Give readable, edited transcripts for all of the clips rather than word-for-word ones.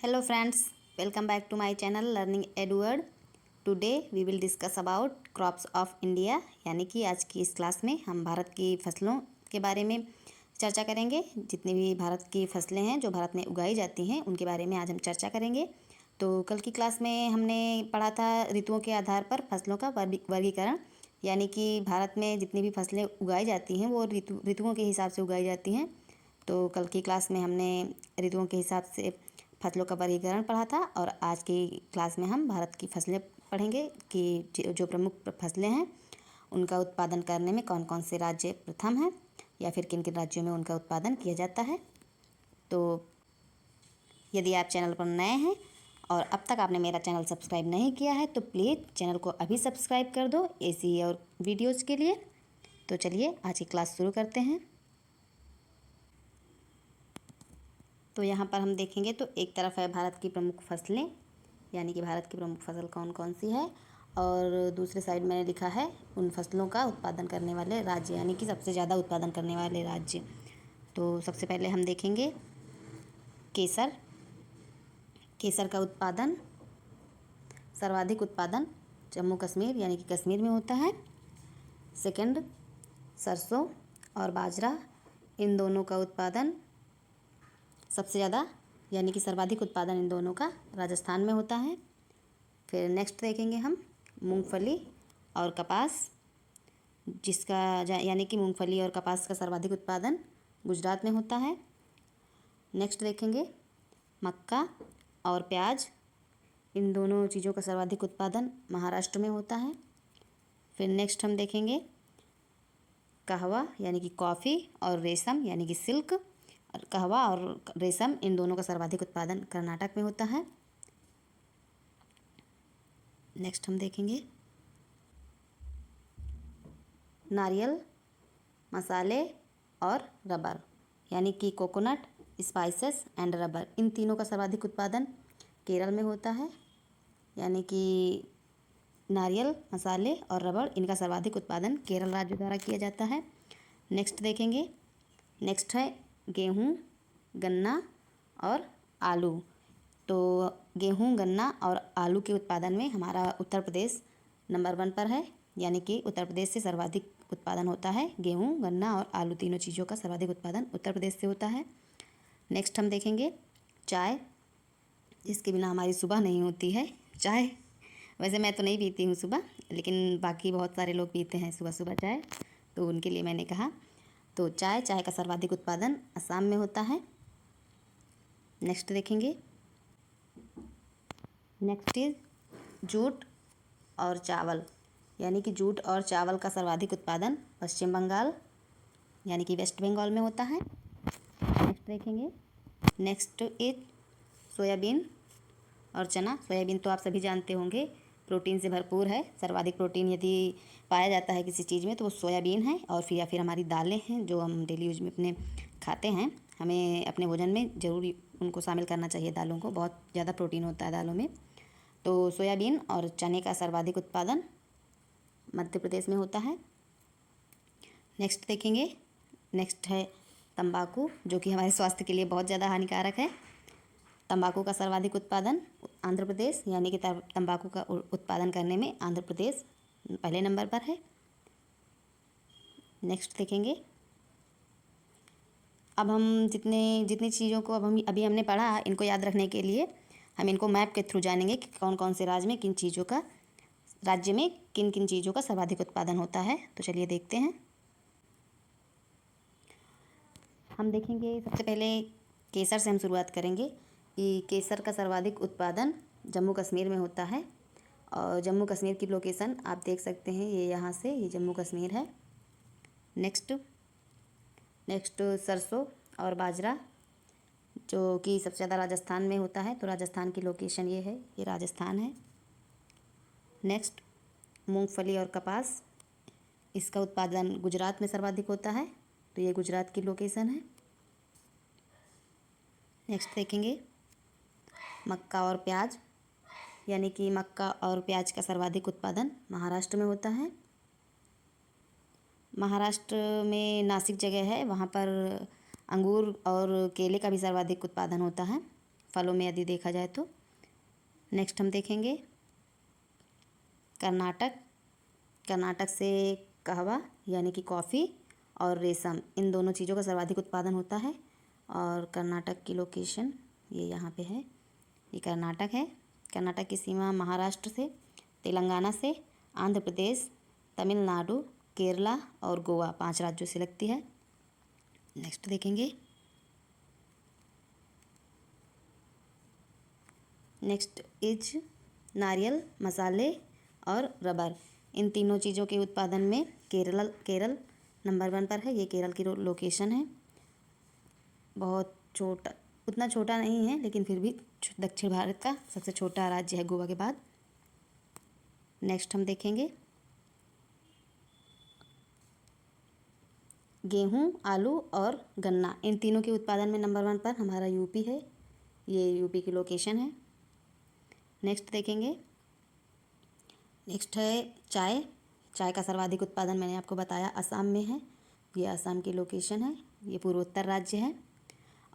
Hello friends, welcome back to my channel Learning Edward. Today we will discuss about crops of India। यानी कि आज की इस class में हम भारत की फसलों के बारे में चर्चा करेंगे। जितनी भी भारत की फसलें हैं जो भारत में उगाई जाती हैं उनके बारे में आज हम चर्चा करेंगे। तो कल की क्लास में हमने पढ़ा था ऋतुओं के आधार पर फसलों का वर्गीकरण। यानी कि भारत में जितनी भी फसलें उगाई जाती हैं वो ऋतुओं के हिसाब से उगाई जाती हैं। तो कल की क्लास में हमने ऋतुओं के हिसाब से फसलों का वर्गीकरण पढ़ा था और आज की क्लास में हम भारत की फसलें पढ़ेंगे कि जो प्रमुख फसलें हैं उनका उत्पादन करने में कौन कौन से राज्य प्रथम हैं या फिर किन किन राज्यों में उनका उत्पादन किया जाता है। तो यदि आप चैनल पर नए हैं और अब तक आपने मेरा चैनल सब्सक्राइब नहीं किया है तो प्लीज़ चैनल को अभी सब्सक्राइब कर दो ऐसी और वीडियोज़ के लिए। तो चलिए आज की क्लास शुरू करते हैं। तो यहाँ पर हम देखेंगे तो एक तरफ है भारत की प्रमुख फसलें, यानी कि भारत की प्रमुख फसल कौन कौन सी है, और दूसरे साइड मैंने लिखा है उन फसलों का उत्पादन करने वाले राज्य, यानी कि सबसे ज़्यादा उत्पादन करने वाले राज्य। तो सबसे पहले हम देखेंगे केसर। केसर का उत्पादन, सर्वाधिक उत्पादन जम्मू कश्मीर यानी कि कश्मीर में होता है। सेकंड सरसों और बाजरा, इन दोनों का उत्पादन सबसे ज़्यादा यानी कि सर्वाधिक उत्पादन इन दोनों का राजस्थान में होता है। फिर नेक्स्ट देखेंगे हम मूंगफली और कपास, जिसका यानी कि मूंगफली और कपास का सर्वाधिक उत्पादन गुजरात में होता है। नेक्स्ट देखेंगे मक्का और प्याज, इन दोनों चीज़ों का सर्वाधिक उत्पादन महाराष्ट्र में होता है। फिर नेक्स्ट हम देखेंगे कहवा यानी कि कॉफ़ी और रेशम यानी कि सिल्क, कहवा और रेशम इन दोनों का सर्वाधिक उत्पादन कर्नाटक में होता है। नेक्स्ट हम देखेंगे नारियल, मसाले और रबर, यानी कि कोकोनट, स्पाइसेस एंड रबर, इन तीनों का सर्वाधिक उत्पादन केरल में होता है। यानी कि नारियल, मसाले और रबर, इनका सर्वाधिक उत्पादन केरल राज्य द्वारा किया जाता है। नेक्स्ट देखेंगे, नेक्स्ट है गेहूँ, गन्ना और आलू। तो गेहूँ, गन्ना और आलू के उत्पादन में हमारा उत्तर प्रदेश नंबर 1 पर है, यानी कि उत्तर प्रदेश से सर्वाधिक उत्पादन होता है। गेहूँ, गन्ना और आलू तीनों चीज़ों का सर्वाधिक उत्पादन उत्तर प्रदेश से होता है। नेक्स्ट हम देखेंगे चाय, जिसके बिना हमारी सुबह नहीं होती है। चाय वैसे मैं तो नहीं पीती हूँ सुबह, लेकिन बाकी बहुत सारे लोग पीते हैं सुबह सुबह चाय, तो उनके लिए मैंने कहा। तो चाय का सर्वाधिक उत्पादन असम में होता है। नेक्स्ट देखेंगे, नेक्स्ट इज जूट और चावल, यानी कि जूट और चावल का सर्वाधिक उत्पादन पश्चिम बंगाल यानी कि वेस्ट बंगाल में होता है। नेक्स्ट देखेंगे, नेक्स्ट इज सोयाबीन और चना। सोयाबीन तो आप सभी जानते होंगे प्रोटीन से भरपूर है। सर्वाधिक प्रोटीन यदि पाया जाता है किसी चीज़ में तो वो सोयाबीन है, और फिर या फिर हमारी दालें हैं जो हम डेली यूज में अपने खाते हैं। हमें अपने भोजन में ज़रूर उनको शामिल करना चाहिए, दालों को, बहुत ज़्यादा प्रोटीन होता है दालों में। तो सोयाबीन और चने का सर्वाधिक उत्पादन मध्य प्रदेश में होता है। नेक्स्ट देखेंगे, नेक्स्ट है तंबाकू, जो कि हमारे स्वास्थ्य के लिए बहुत ज़्यादा हानिकारक है। तंबाकू का सर्वाधिक उत्पादन आंध्र प्रदेश, यानी कि तंबाकू का उत्पादन करने में आंध्र प्रदेश पहले नंबर पर है। नेक्स्ट देखेंगे, अब हम जितनी चीज़ों को अभी हमने पढ़ा, इनको याद रखने के लिए हम इनको मैप के थ्रू जानेंगे कि कौन कौन से राज्य में किन किन चीज़ों का सर्वाधिक उत्पादन होता है। तो चलिए देखते हैं। हम देखेंगे सबसे पहले केसर से हम शुरुआत करेंगे कि केसर का सर्वाधिक उत्पादन जम्मू कश्मीर में होता है। और जम्मू कश्मीर की लोकेशन आप देख सकते हैं, ये यहाँ से ये जम्मू कश्मीर है। नेक्स्ट सरसों और बाजरा, जो कि सबसे ज़्यादा राजस्थान में होता है, तो राजस्थान की लोकेशन ये है, ये राजस्थान है। नेक्स्ट मूंगफली और कपास, इसका उत्पादन गुजरात में सर्वाधिक होता है, तो ये गुजरात की लोकेशन है। नेक्स्ट देखेंगे मक्का और प्याज, यानी कि मक्का और प्याज का सर्वाधिक उत्पादन महाराष्ट्र में होता है। महाराष्ट्र में नासिक जगह है, वहाँ पर अंगूर और केले का भी सर्वाधिक उत्पादन होता है। फलों में यदि देखा जाए तो। नेक्स्ट हम देखेंगे कर्नाटक। कर्नाटक से कहवा यानी कि कॉफ़ी और रेशम, इन दोनों चीज़ों का सर्वाधिक उत्पादन होता है। और कर्नाटक की लोकेशन ये यहाँ पे है, ये कर्नाटक है। कर्नाटक की सीमा महाराष्ट्र से, तेलंगाना से, आंध्र प्रदेश, तमिलनाडु, केरला और गोवा 5 राज्यों से लगती है। नेक्स्ट देखेंगे, नेक्स्ट इज नारियल, मसाले और रबर, इन तीनों चीज़ों के उत्पादन में केरल नंबर 1 पर है। ये केरल की लोकेशन है। बहुत छोटा, उतना छोटा नहीं है लेकिन फिर भी दक्षिण भारत का सबसे छोटा राज्य है गोवा के बाद। नेक्स्ट हम देखेंगे गेहूँ, आलू और गन्ना, इन तीनों के उत्पादन में नंबर 1 पर हमारा यूपी है। ये यूपी की लोकेशन है। नेक्स्ट देखेंगे, नेक्स्ट है चाय। चाय का सर्वाधिक उत्पादन मैंने आपको बताया असम में है। ये असम की लोकेशन है। ये पूर्वोत्तर राज्य है।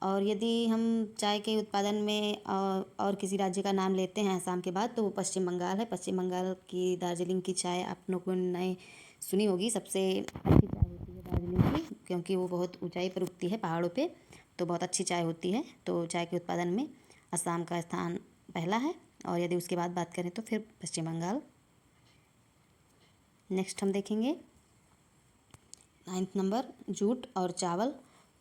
और यदि हम चाय के उत्पादन में और किसी राज्य का नाम लेते हैं असम के बाद, तो वो पश्चिम बंगाल है। पश्चिम बंगाल की दार्जिलिंग की चाय आप लोगों ने सुनी होगी, सबसे अच्छी चाय होती है दार्जिलिंग की, क्योंकि वो बहुत ऊंचाई पर उगती है पहाड़ों पे, तो बहुत अच्छी चाय होती है। तो चाय के उत्पादन में असम का स्थान पहला है। और यदि उसके बाद बात करें तो फिर पश्चिम बंगाल। नेक्स्ट हम देखेंगे 9th नंबर जूट और चावल।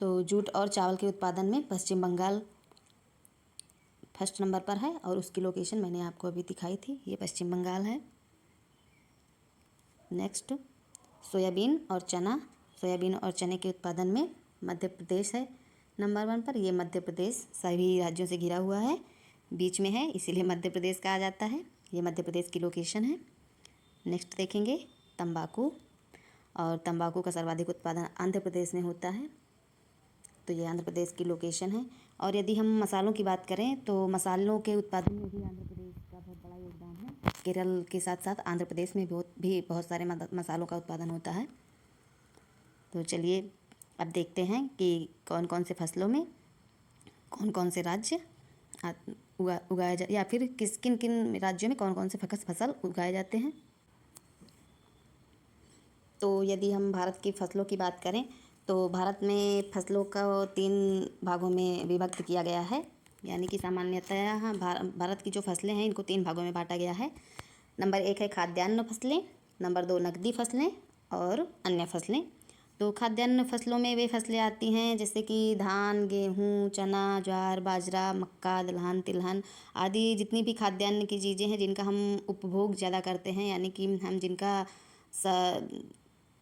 तो जूट और चावल के उत्पादन में पश्चिम बंगाल फर्स्ट नंबर पर है और उसकी लोकेशन मैंने आपको अभी दिखाई थी, ये पश्चिम बंगाल है। नेक्स्ट सोयाबीन और चना। सोयाबीन और चने के उत्पादन में मध्य प्रदेश है नंबर 1 पर। ये मध्य प्रदेश सभी राज्यों से घिरा हुआ है, बीच में है, इसीलिए मध्य प्रदेश कहा जाता है। ये मध्य प्रदेश की लोकेशन है। नेक्स्ट देखेंगे तंबाकू। और तंबाकू का सर्वाधिक उत्पादन आंध्र प्रदेश में होता है, तो ये आंध्र प्रदेश की लोकेशन है। और यदि हम मसालों की बात करें तो मसालों के उत्पादन में भी आंध्र प्रदेश का बहुत बड़ा योगदान है। केरल के साथ साथ आंध्र प्रदेश में बहुत सारे मसालों का उत्पादन होता है। तो चलिए अब देखते हैं कि कौन कौन से फसलों में कौन कौन से राज्य उगाए जा, या फिर किन किन राज्यों में कौन कौन से फसल उगाए जाते हैं। तो यदि हम भारत की फसलों की बात करें तो भारत में फसलों को 3 भागों में विभक्त किया गया है, यानी कि सामान्यतः भारत की जो फसलें हैं इनको 3 भागों में बांटा गया है। नंबर 1 है खाद्यान्न फसलें, नंबर 2 नकदी फसलें और अन्य फसलें। तो खाद्यान्न फसलों में वे फसलें आती हैं जैसे कि धान, गेहूँ, चना, ज्वार, बाजरा, मक्का, दलहन, तिलहन आदि जितनी भी खाद्यान्न की चीज़ें हैं जिनका हम उपभोग ज़्यादा करते हैं, यानी कि हम जिनका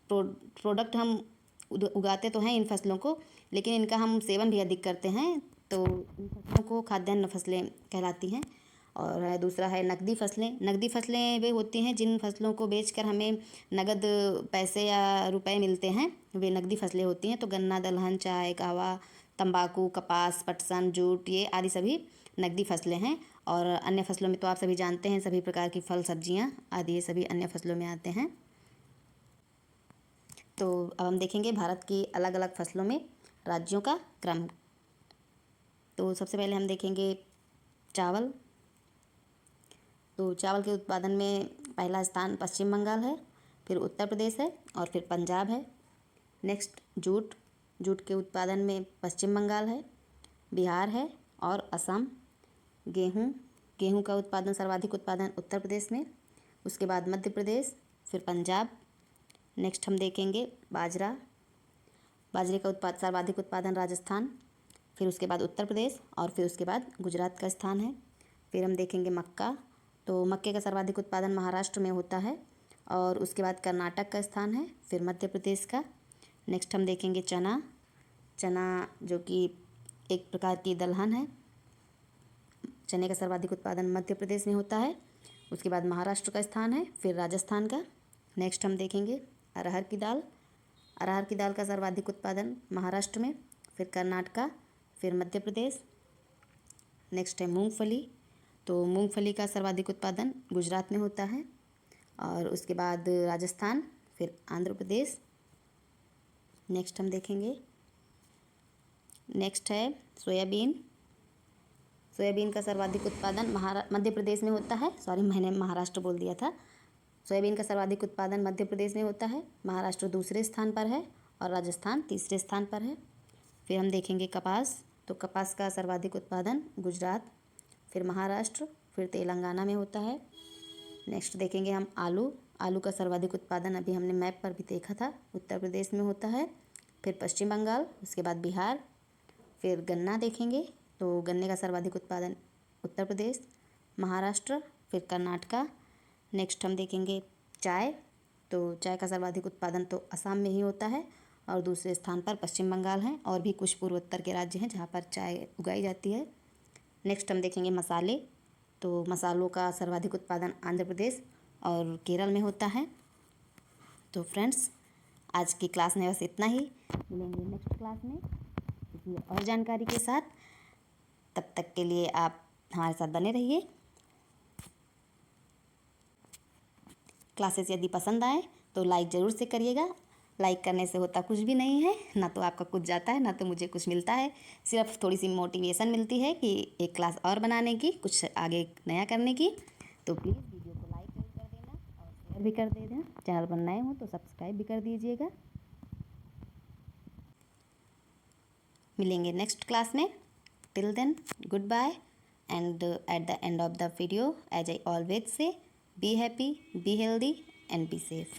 प्रोडक्ट हम उगाते तो हैं इन फसलों को, लेकिन इनका हम सेवन भी अधिक करते हैं, तो इन फसलों को खाद्यान्न फसलें कहलाती हैं। और दूसरा है नकदी फसलें। नकदी फसलें वे होती हैं जिन फसलों को बेचकर हमें नगद पैसे या रुपए मिलते हैं, वे नकदी फसलें होती हैं। तो गन्ना, दलहन, चाय, कहवा, तंबाकू, कपास, पटसन, जूट, ये आदि सभी नकदी फसलें हैं। और अन्य फसलों में तो आप सभी जानते हैं, सभी प्रकार की फल, सब्जियाँ आदि ये सभी अन्य फसलों में आते हैं। तो अब हम देखेंगे भारत की अलग अलग फसलों में राज्यों का क्रम। तो सबसे पहले हम देखेंगे चावल। तो चावल के उत्पादन में पहला स्थान पश्चिम बंगाल है, फिर उत्तर प्रदेश है और फिर पंजाब है। Next jute. जूट के उत्पादन में पश्चिम बंगाल है, बिहार है और असम। गेहूँ। गेहूँ का उत्पादन सर्वाधिक उत्पादन उत्तर प्रदेश में, उसके बाद मध्य प्रदेश, फिर पंजाब। नेक्स्ट हम देखेंगे बाजरा। बाजरे का सर्वाधिक उत्पादन राजस्थान, फिर उसके बाद उत्तर प्रदेश और फिर उसके बाद गुजरात का स्थान है। फिर हम देखेंगे मक्का। तो मक्के का सर्वाधिक उत्पादन महाराष्ट्र में होता है और उसके बाद कर्नाटक का स्थान है, फिर मध्य प्रदेश का। नेक्स्ट हम देखेंगे चना। चना जो कि एक प्रकार की दलहन है। चने का सर्वाधिक उत्पादन मध्य प्रदेश में होता है, उसके बाद महाराष्ट्र का स्थान है, फिर राजस्थान का। नेक्स्ट हम देखेंगे अरहर की दाल। अरहर की दाल का सर्वाधिक उत्पादन महाराष्ट्र में, फिर कर्नाटका, फिर मध्य प्रदेश। नेक्स्ट है मूंगफली। तो मूंगफली का सर्वाधिक उत्पादन गुजरात में होता है और उसके बाद राजस्थान, फिर आंध्र प्रदेश। नेक्स्ट हम देखेंगे, नेक्स्ट है सोयाबीन। सोयाबीन का सर्वाधिक उत्पादन मध्य प्रदेश में होता है। सॉरी, मैंने महाराष्ट्र बोल दिया था। सोयाबीन का सर्वाधिक उत्पादन मध्य प्रदेश में होता है। महाराष्ट्र दूसरे स्थान पर है और राजस्थान तीसरे स्थान पर है। फिर हम देखेंगे कपास, तो कपास का सर्वाधिक उत्पादन गुजरात, फिर महाराष्ट्र, फिर तेलंगाना में होता है। नेक्स्ट देखेंगे हम आलू। आलू का सर्वाधिक उत्पादन अभी हमने मैप पर भी देखा था, उत्तर प्रदेश में होता है। फिर पश्चिम बंगाल, उसके बाद बिहार। फिर गन्ना देखेंगे, तो गन्ने का सर्वाधिक उत्पादन उत्तर प्रदेश, महाराष्ट्र, फिर कर्नाटका। नेक्स्ट हम देखेंगे चाय, तो चाय का सर्वाधिक उत्पादन तो असम में ही होता है और दूसरे स्थान पर पश्चिम बंगाल है, और भी कुछ पूर्वोत्तर के राज्य हैं जहाँ पर चाय उगाई जाती है। नेक्स्ट हम देखेंगे मसाले, तो मसालों का सर्वाधिक उत्पादन आंध्र प्रदेश और केरल में होता है। तो फ्रेंड्स, आज की क्लास में बस इतना ही। मिलेंगे नेक्स्ट क्लास में किसी और जानकारी के साथ। तब तक के लिए आप हमारे साथ बने रहिए। क्लासेस यदि पसंद आए तो लाइक ज़रूर से करिएगा। लाइक करने से होता कुछ भी नहीं है, ना तो आपका कुछ जाता है, ना तो मुझे कुछ मिलता है। सिर्फ थोड़ी सी मोटिवेशन मिलती है कि एक क्लास और बनाने की, कुछ आगे नया करने की। तो प्लीज़ वीडियो को लाइक जरूर कर देना और शेयर भी कर देना। चैनल पर नए हो तो सब्सक्राइब भी कर दीजिएगा। मिलेंगे नेक्स्ट क्लास में। Till then, good bye. And at the end of the video, as I always say, be happy, be healthy and be safe.